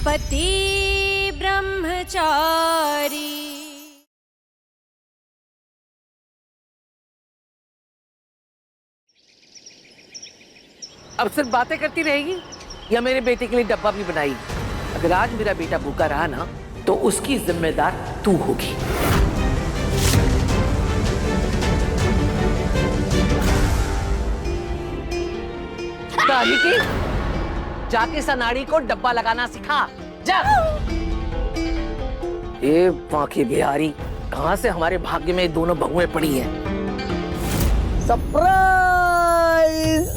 पति ब्रह्मचारी। अब सिर्फ बातें करती रहेगी या मेरे बेटे के लिए डब्बा भी बनाएगी? अगर आज मेरा बेटा भूखा रहा ना तो उसकी जिम्मेदार तू होगी। ताली की जाके सनाड़ी को डब्बा लगाना सिखा जा। ये बाकी बिहारी कहां से हमारे भाग्य में दोनों बहुएं पड़ी हैं। सरप्राइज!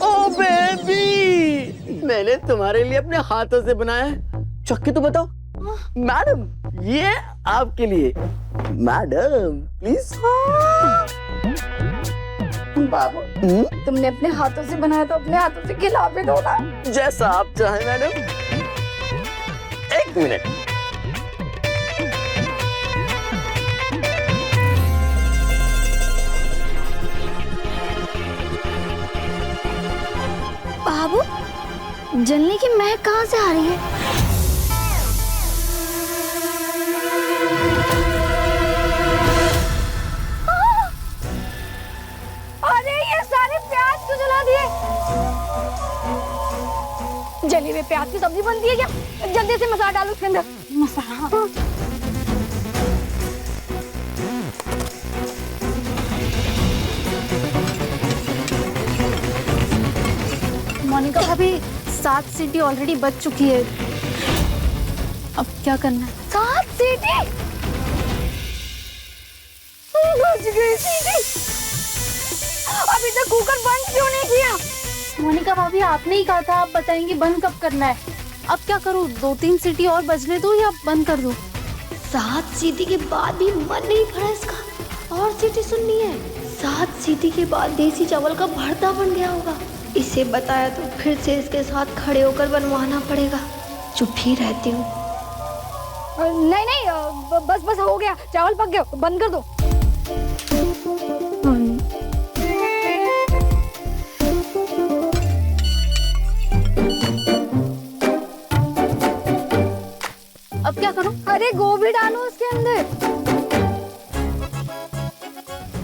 ओ बेबी, मैंने तुम्हारे लिए अपने हाथों से बनाया है। चख के तो बताओ। मैडम, ये आपके लिए। Madam please. बाबू, तुमने अपने हाथों से बनाया तो अपने हाथों से खिला भी दो ना। जैसा आप चाहें मैडम। एक मिनट। बाबू, जलने की महक कहाँ से आ रही है? अरे ये सारे प्याज क्यों जला दिए? जली हुई प्याज की सब्जी बनती है क्या? जल्दी से मसाला डालो उसके अंदर। मसाला? मोनिका भाभी, 7 सीटी ऑलरेडी बज चुकी है। अब क्या करना है? 7 सीटी? बज गई सीटी। अभी तक कुकर बंद क्यों नहीं किया? मोनिका भाभी, आपने ही कहा था आप बताएंगे बंद कब करना है। अब क्या करूँ? 2-3 सीटी और बजने दूँ या बंद कर दूँ? 7 सीटी के बाद भी मन नहीं भरा इसका। और सीटी सुननी है। 7 सीटी के बाद देसी चावल का भरता बन गया होगा। इसे बताया तो फिर से इसके साथ खड़े होकर बनवाना पड़ेगा। चुप ही रहती हूँ। नहीं नहीं, बस बस हो गया, चावल पक गया, बंद कर दो। अब क्या करूं? अरे गोभी डालो उसके अंदर।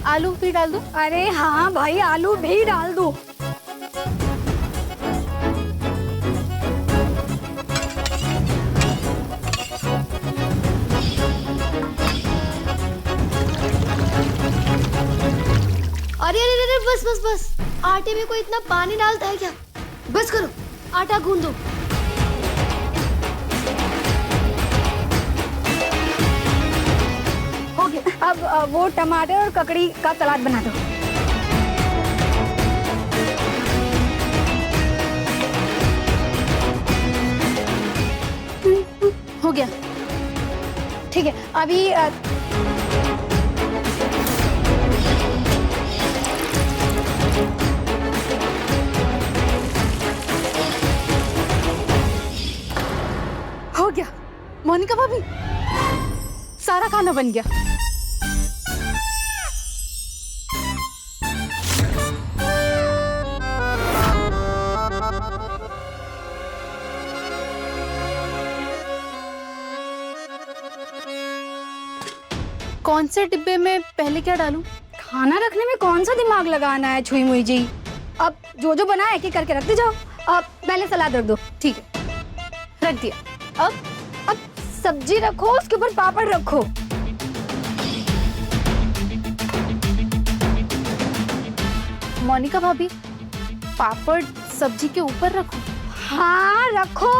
आलू भी डाल दो? अरे हाँ भाई, आलू भी डाल दो। अरे अरे अरे, बस बस बस। आटे में कोई इतना पानी डालता है क्या? बस करो, आटा गूंद दो। हो गया। अब वो टमाटर और ककड़ी का सलाद बना दो। हो गया। ठीक है, अभी हो गया। मोनिका भाभी, सारा खाना बन गया। कौन से डिब्बे में पहले क्या डालूं? खाना रखने में कौन सा दिमाग लगाना है छुई मुई जी। अब जो जो बना है एक एक करके रखते जाओ। अब पहले सलाद रख दो। ठीक है, रख दिया। अब सब्जी रखो, उसके ऊपर पापड़ रखो। मोनिका भाभी, पापड़ सब्जी के ऊपर रखो? हाँ रखो।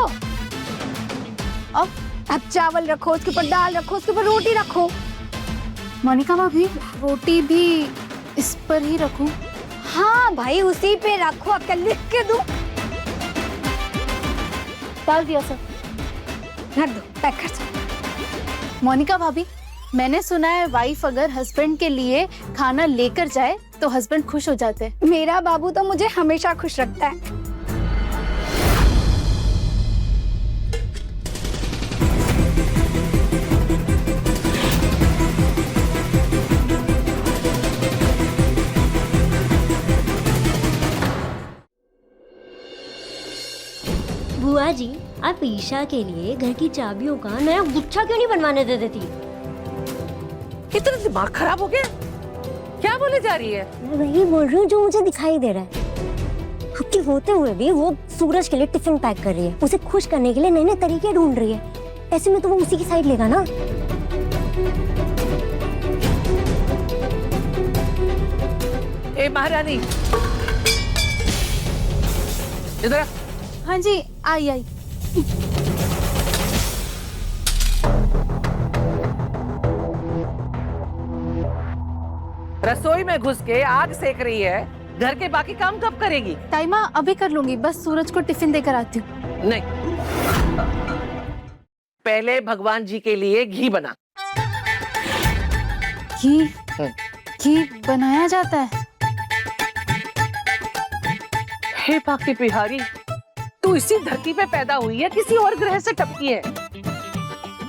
अब चावल रखो, उसके ऊपर दाल रखो, उसके ऊपर रोटी रखो। मोनिका भाभी, रोटी भी इस पर ही रखूं? हाँ भाई, उसी पे रखो। अब क्या लिख के दूं? डाल दिया सब, रख दो, पैक कर दो। मोनिका भाभी, मैंने सुना है वाइफ अगर हस्बैंड के लिए खाना लेकर जाए तो हस्बैंड खुश हो जाते हैं। मेरा बाबू तो मुझे हमेशा खुश रखता है। जी, आप ईशा के लिए घर की चाबियों का नया गुच्छा क्यों नहीं बनवाने दे देती? इतना दिमाग खराब हो गया? क्या बोले जा रही है? मैं वही बोल रही हूँ जो मुझे दिखाई दे रहा है। आपके होते हुए भी वो सूरज के लिए टिफिन पैक कर रही है, उसे खुश करने के लिए नए नए तरीके ढूंढ रही है। ऐसे में तो वो उसी की साइड लेगा ना। ए महारानी, इधर आ। हाँ जी, आई आई। रसोई में घुस के आग सेक रही है, घर के बाकी काम कब करेगी? ताईमा अभी कर लूंगी, बस सूरज को टिफिन देकर आती हूँ। नहीं, पहले भगवान जी के लिए घी बना। घी? घी बनाया जाता है? हे बाकी बिहारी, तू इसी धरती पे पैदा हुई है, किसी और ग्रह से टपकी है?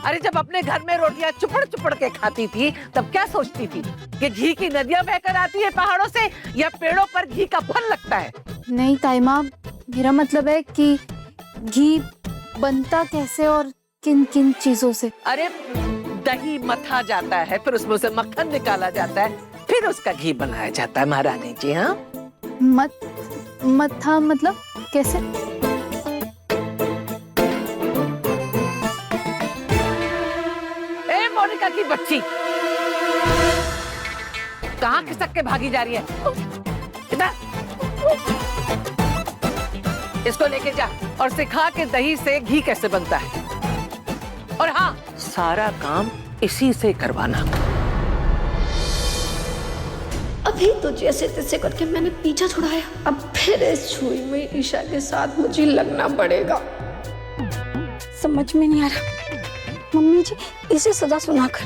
अरे जब अपने घर में रोटियां चुपड़ चुपड़ के खाती थी, तब क्या सोचती थी कि घी की नदियां बहकर आती है पहाड़ों से, या पेड़ों पर घी का फल लगता है? नहीं ताईमा, मेरा मतलब है कि घी बनता कैसे और किन किन चीजों से? अरे दही मथा जाता है, फिर उसमें से मक्खन निकाला जाता है, फिर उसका घी बनाया जाता है महारानी जी। हाँ, मत्था मतलब कैसे? ए मोनिका की बच्ची, कहाँ खिसक के भागी जा रही है? इधर, इसको लेके जा और सिखा के दही से घी कैसे बनता है। और हाँ, सारा काम इसी से करवाना। अभी तो जैसे तैसे करके मैंने पीछा छुड़ाया, अब फिर इस छुई में ईशा के साथ मुझे लगना पड़ेगा। समझ में नहीं आ रहा मम्मी जी, इसे सजा सुनाकर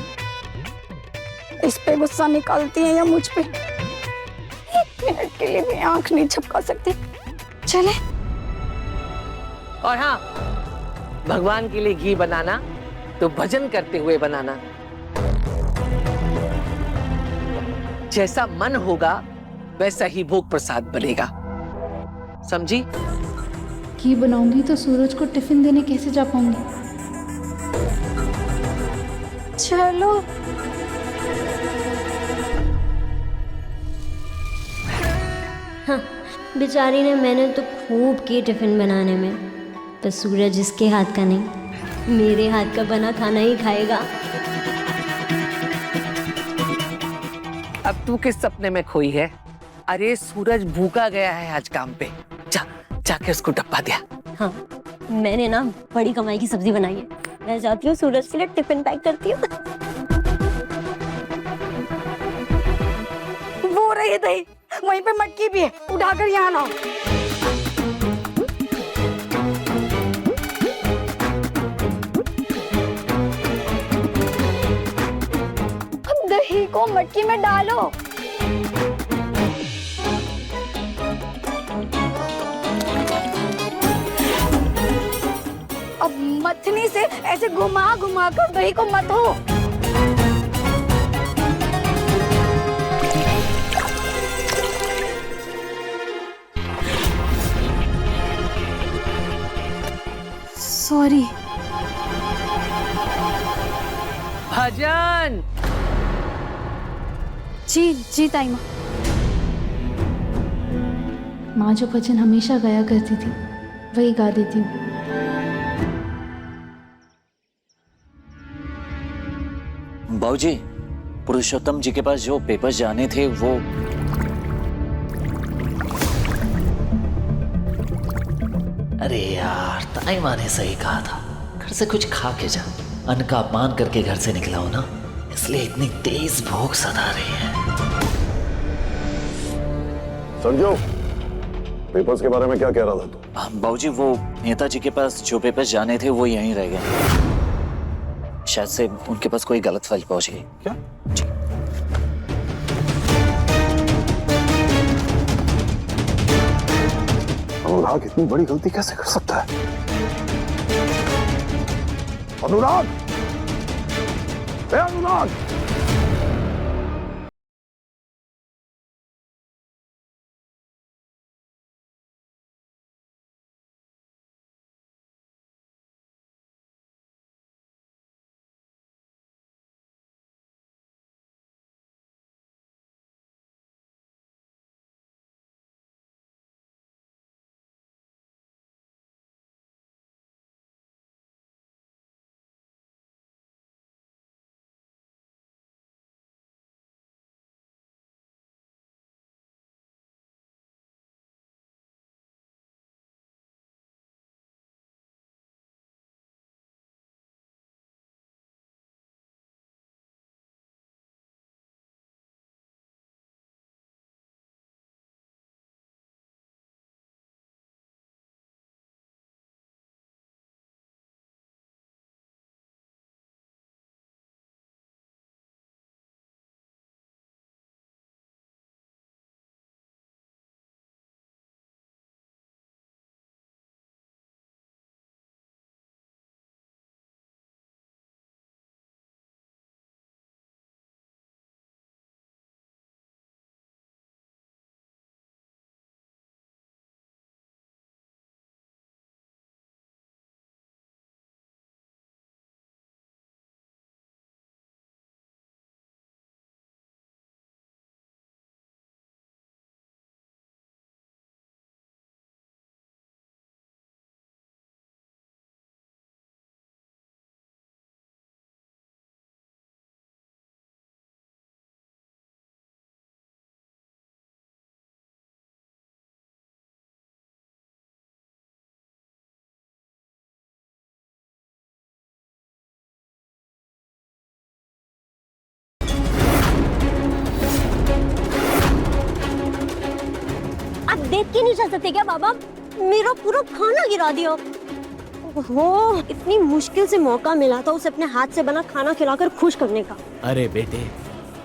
इस पे गुस्सा निकालती हैं या मुझ पे? एक मिनट के लिए भी आंख नहीं झपका सकती। चले। और हाँ, भगवान के लिए घी बनाना तो भजन करते हुए बनाना। जैसा मन होगा वैसा ही भोग प्रसाद बनेगा, समझी? घी बनाऊंगी तो सूरज को टिफिन देने कैसे जा पाऊंगी? चलो। हाँ, बेचारी ने मेहनत तो खूब की टिफिन बनाने में, पर सूरज इसके हाथ का नहीं, मेरे हाथ का बना खाना ही खाएगा। अब तू किस सपने में खोई है? अरे सूरज भूखा गया है आज काम पे, जा जाके उसको डब्बा दिया। हाँ, मैंने ना बड़ी कमाई की सब्जी बनाई है, मैं जाती हूँ सूरज के लिए टिफिन पैक करती हूँ। वो रही दही, वहीं पे मटकी भी है, उठाकर यहाँ लाओ। अब दही को मटकी में डालो। अब मथनी से ऐसे घुमा घुमा कर दही को मथो। सॉरी। भजन। जी जी ताईमा। माँ जो भजन हमेशा गाया करती थी वही गा देती हूँ। बाबूजी, पुरुषोत्तम जी के पास जो पेपर्स जाने थे वो अरे यार, ताईमा ने सही कहा था, घर से कुछ खा के जा। अन्न का अपमान करके घर से निकला हो ना, इसलिए इतनी तेज भूख सता रही है। संजू, पेपर्स के बारे में क्या कह रहा था तू? बाबूजी, वो नेताजी के पास जो पेपर्स जाने थे वो यहीं रह गए। शायद से उनके पास कोई गलत फाइल पहुंच गई। क्या? जी। अनुराग इतनी बड़ी गलती कैसे कर सकता है? अनुराग! ए अनुराग! देख के नहीं चल सकते क्या बाबा? मेरा पूरा खाना गिरा दिया। ओहो, इतनी मुश्किल से मौका मिला था उसे अपने हाथ से बना खाना खिलाकर खुश करने का। अरे बेटे,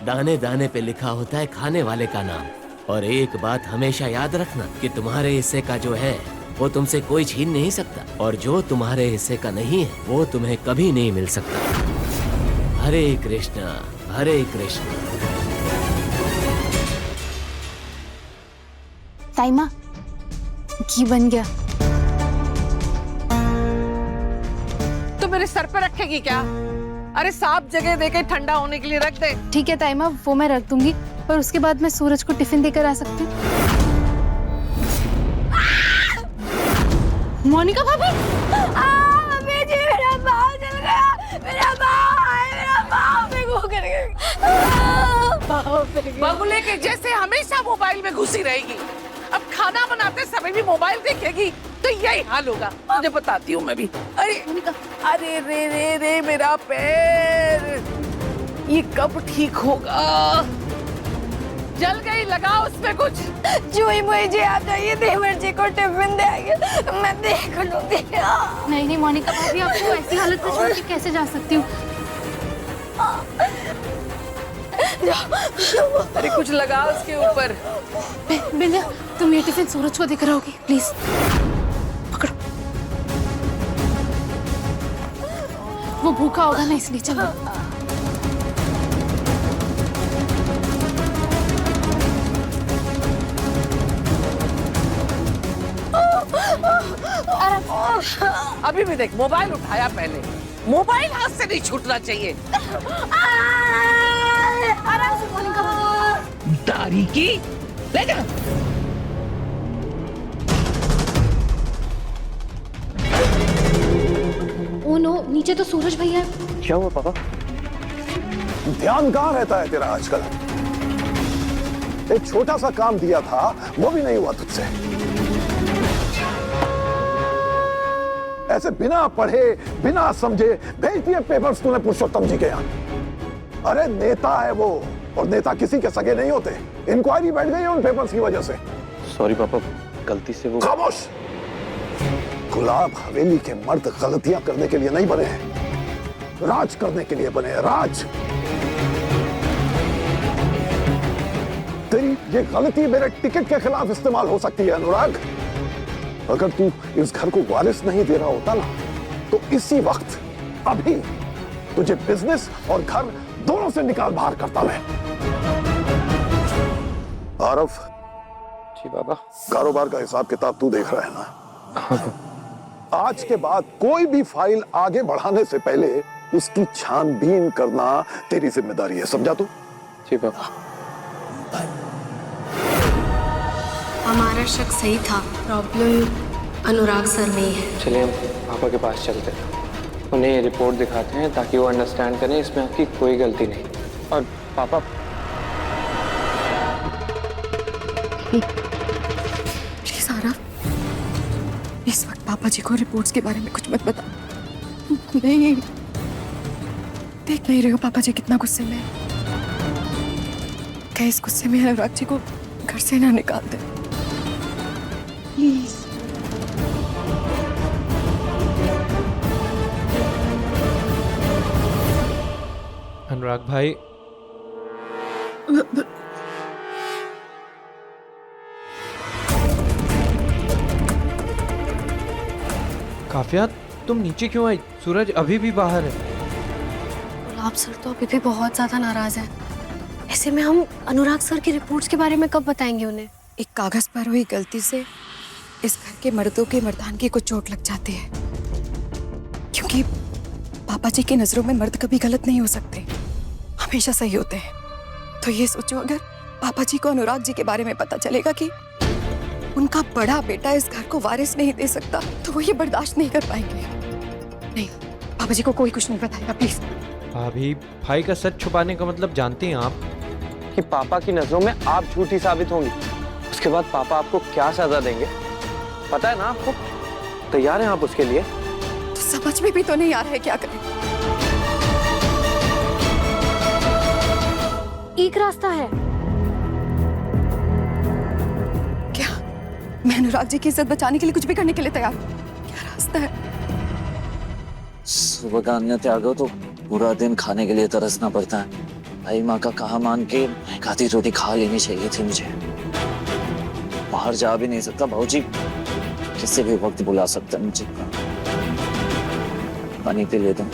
दाने दाने पे लिखा होता है खाने वाले का नाम। और एक बात हमेशा याद रखना कि तुम्हारे हिस्से का जो है वो तुमसे कोई छीन नहीं सकता, और जो तुम्हारे हिस्से का नहीं है वो तुम्हें कभी नहीं मिल सकता। हरे कृष्णा हरे कृष्णा। ताईमा, घी बन गया। तो मेरे सर पे रखेगी क्या? अरे साफ जगह देके ठंडा होने के लिए रख दे। ठीक है ताईमा, वो मैं रख दूंगी, पर उसके बाद मैं सूरज को टिफिन देकर आ सकती हूँ। मोनिका भाभी, जी मेरा पाँव जल गया, मेरा पाँव पे घो कर गया। बगुले के जैसे हमेशा मोबाइल में घुसी रहेगी। अब खाना बनाते समय भी मोबाइल देखेगी तो यही हाल होगा। मुझे बताती हूँ मैं भी। अरे अरे रे रे रे मेरा पैर, ये कब ठीक होगा? जल गई, लगाओ उसमें कुछ। जुई मुझे आप जाइए, देवर जी को टिफिन दे आइए, मैं देख लूंगी। नहीं नहीं मोनिका भाभी, आपको ऐसी हालत में छोड़ के कैसे जा सकती हूँ? अरे कुछ लगा उसके ऊपर। बिंदिया, तुम ये टिफिन सूरज को देकर आओगी प्लीज। पकड़ो, वो भूखा होगा ना, इसलिए चलो। अभी भी देख, मोबाइल उठाया पहले। मोबाइल हाथ से नहीं छूटना चाहिए। दारी की ले जा। ओ नो, नीचे तो सूरज भैया है। क्या हुआ पापा? ध्यान कहाँ रहता है तेरा आजकल? एक छोटा सा काम दिया था, वो भी नहीं हुआ तुझसे। ऐसे बिना पढ़े बिना समझे भेज दिए पेपर्स तूने पुरुषोत्तम जी के यहाँ। अरे नेता है वो, और नेता किसी के सगे नहीं होते। इंक्वायरी बैठ गई है उन पेपर्स की वजह से। सॉरी पापा, गलती से वो। खामोश। गुलाब हवेली के मर्द गलतियां करने के लिए नहीं बने हैं, राज करने के लिए बने हैं। राज। तेरी ये गलती मेरे टिकट के खिलाफ इस्तेमाल हो सकती है अनुराग। अगर तू इस घर को वारिस नहीं दे रहा होता ना, तो इसी वक्त अभी तुझे बिजनेस और घर दोनों से निकाल बाहर करता मैं। आरफ। जी बाबा। कारोबार का हिसाब किताब तू देख रहा है ना? आज के बाद कोई भी फाइल आगे बढ़ाने से पहले उसकी छानबीन करना तेरी जिम्मेदारी है, समझा तू? जी बाबा। हमारा शक सही था, प्रॉब्लम अनुराग सर में ही है। चलिए हम पापा के पास चलते हैं, उन्हें ये रिपोर्ट दिखाते हैं ताकि वो अंडरस्टैंड करें इसमें आपकी कोई गलती नहीं। और पापा, प्लीज आरव, इस वक्त पापा जी को रिपोर्ट्स के बारे में कुछ मत बता। नहीं, देख नहीं रहे हो पापा जी कितना गुस्से में है। क्या इस गुस्से में अनुराग जी को घर से ना निकाल दे प्लीज। अनुराग भाई, काफिया तुम नीचे क्यों आई? सूरज अभी भी बाहर है। गुलाब सर तो अभी भी बहुत ज्यादा नाराज हैं। ऐसे में हम अनुराग सर की रिपोर्ट्स के बारे में कब बताएंगे उन्हें? एक कागज पर हुई गलती से इस घर के मर्दों के मर्दानगी को चोट लग जाती है, क्योंकि पापा जी की नजरों में मर्द कभी गलत नहीं हो सकते, हमेशा सही होते हैं। तो ये सोचो, अगर पापा जी को अनुराग जी के बारे में पता चलेगा कि उनका बड़ा बेटा इस घर को वारिस नहीं दे सकता, तो वो ये बर्दाश्त नहीं कर पाएंगे। नहीं, पापा जी को कोई कुछ नहीं बताएगा, प्लीज। भाभी, भाई का सच छुपाने का मतलब जानती हैं आप? कि पापा की नजरों में आप झूठी साबित होंगी, उसके बाद पापा आपको क्या सजा देंगे पता है ना आपको? तैयार हैं आप उसके लिए? तो समझ में भी तो नहीं आ रहा है क्या करें। एक रास्ता है। क्या? मैं अनुराग जी की इज्जत बचाने के लिए कुछ भी करने के लिए तैयार हूँ। क्या रास्ता है? सुबह का अन्न त्यागो तो पूरा दिन खाने के लिए तरसना पड़ता है। भाई माँ का कहा मान के एक आधी रोटी खा लेनी चाहिए थी मुझे। बाहर जा भी नहीं सकता, भाऊजी किसी भी वक्त बुला सकता है मुझे। पानी पी लेता हूँ।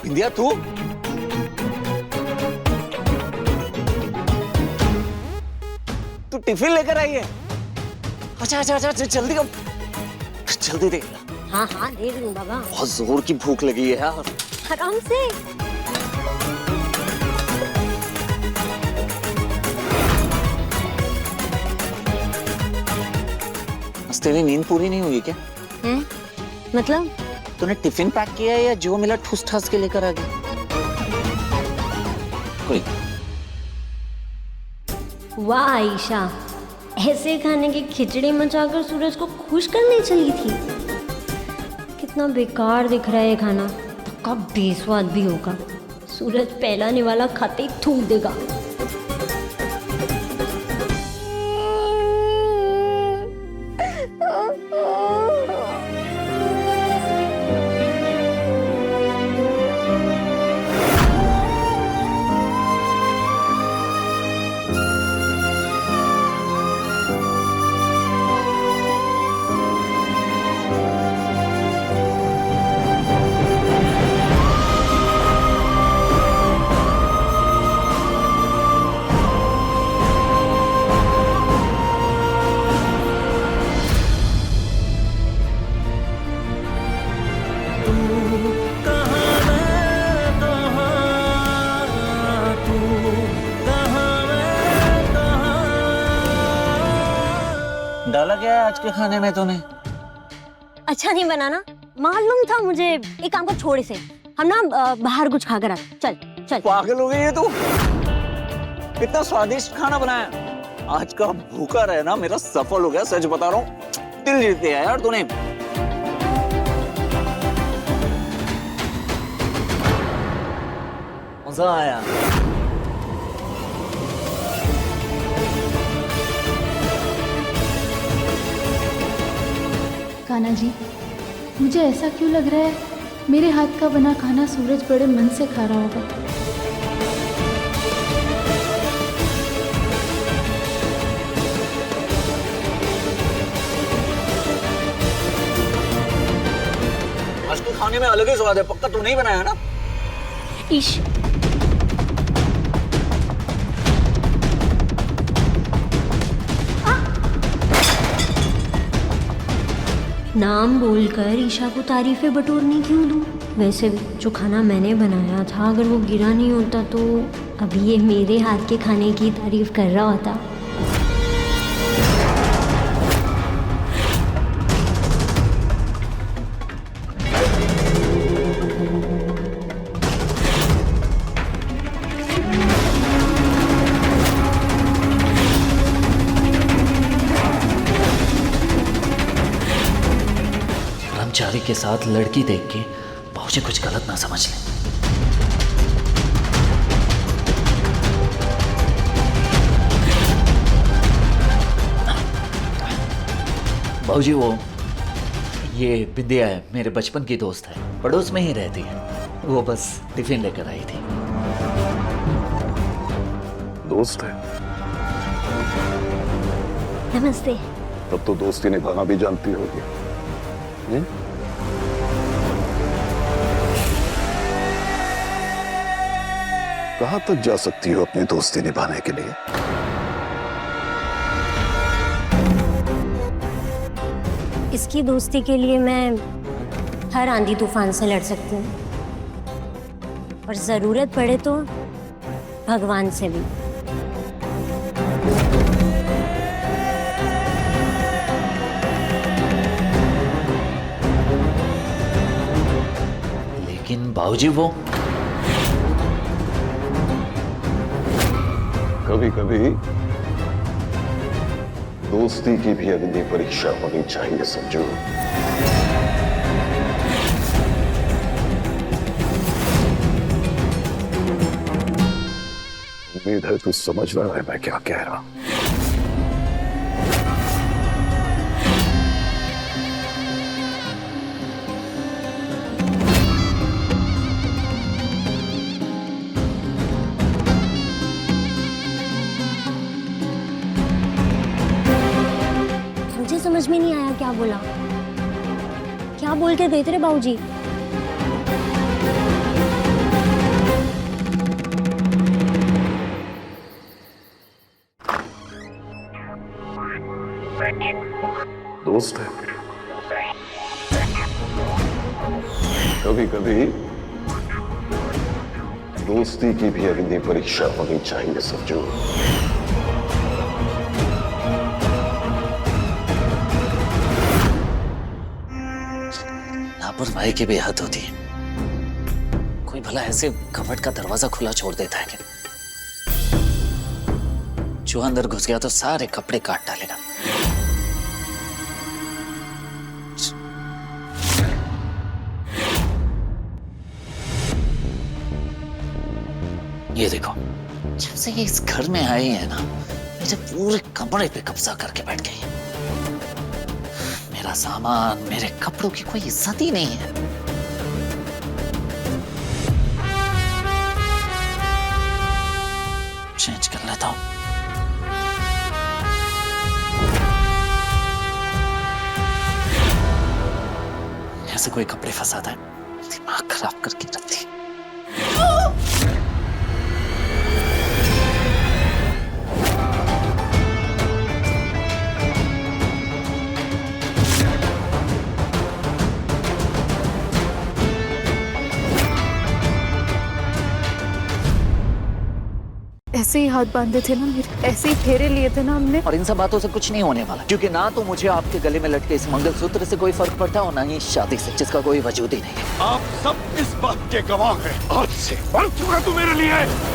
इंदिया तू टिफिन लेकर आई है? अच्छा अच्छा अच्छा जल्दी कब, जल्दी दे। हाँ हाँ दे दूँ बाबा। बहुत जोर की भूख लगी है यार। आराम से। बस तेरी नींद पूरी नहीं हुई क्या? हैं? मतलब? तूने टिफिन पैक किया है या जो मिला ठूस ठास के लेकर आ गई? कोई वाह आयशा, ऐसे खाने की खिचड़ी मचाकर सूरज को खुश करने चली थी। कितना बेकार दिख रहा है ये खाना, पक्का बेस्वाद भी होगा। सूरज पहला निवाला खाते ही थूक देगा। डाला क्या है आज के खाने में तूने? अच्छा नहीं बनाना, मालूम था मुझे। एक काम कर, छोड़ इसे, हम ना बाहर कुछ खाकर आते। चल चल। पागल हो गई है तू? कितना स्वादिष्ट खाना बनाया। आज का भूखा रहना मेरा सफल हो गया, सच बता रहा हूँ। दिल जीत लिया यार तूने। मजा आया। कान्हा जी, मुझे ऐसा क्यों लग रहा है मेरे हाथ का बना खाना सूरज बड़े मन से खा रहा होगा। आज के खाने में अलग ही स्वाद है। पक्का तू नहीं बनाया ना? ईश, नाम बोलकर ईशा को तारीफें बटोरनी क्यों दूं? वैसे भी जो खाना मैंने बनाया था, अगर वो गिरा नहीं होता तो अभी ये मेरे हाथ के खाने की तारीफ कर रहा होता। कर्मचारी के साथ लड़की देख के बाबूजी कुछ गलत ना समझ लें। बाबूजी वो ये विद्या है, मेरे बचपन की दोस्त है, पड़ोस में ही रहती है। वो बस टिफिन लेकर आई थी। दोस्त है? नमस्ते। तब तो दोस्ती निभाना भी जानती होगी। कहां तक जा सकती हो अपनी दोस्ती निभाने के लिए? इसकी दोस्ती के लिए मैं हर आंधी तूफान से लड़ सकती हूँ, और जरूरत पड़े तो भगवान से भी। लेकिन बाबूजी वो कभी कभी दोस्ती की भी अग्नि परीक्षा होनी चाहिए संजू। उम्मीद है तू समझ रहा है मैं क्या कह रहा हूं। मुझे समझ में नहीं आया क्या बोला, क्या बोल के गए थे रे बाबूजी? दोस्त है, कभी कभी दोस्ती की भी अग्नि परीक्षा होनी चाहिए समझो। लापरवाही की भी हद होती है। कोई भला ऐसे कपबोर्ड का दरवाजा खुला छोड़ देता है क्या? जो अंदर घुस गया तो सारे कपड़े काट डालेगा। ये देखो, जब से ये इस घर में आई है ना, मेरे पूरे कमरे पे कब्जा करके बैठ गई है। मेरा सामान, मेरे कपड़ों की कोई इज्जत ही नहीं है। चेंज कर लेता हूं। ऐसे कोई कपड़े फंसाता है, दिमाग खराब करके रखती है। ऐसे ही हाथ बांधे थे ना मेरे, ऐसे ही फेरे लिए थे ना हमने। और इन सब बातों से कुछ नहीं होने वाला, क्योंकि ना तो मुझे आपके गले में लटके इस मंगलसूत्र से कोई फर्क पड़ता है और ना ही शादी से, जिसका कोई वजूद ही नहीं है। आप सब इस बात के गवाह हैं। आज से मर चुका तू मेरे लिए।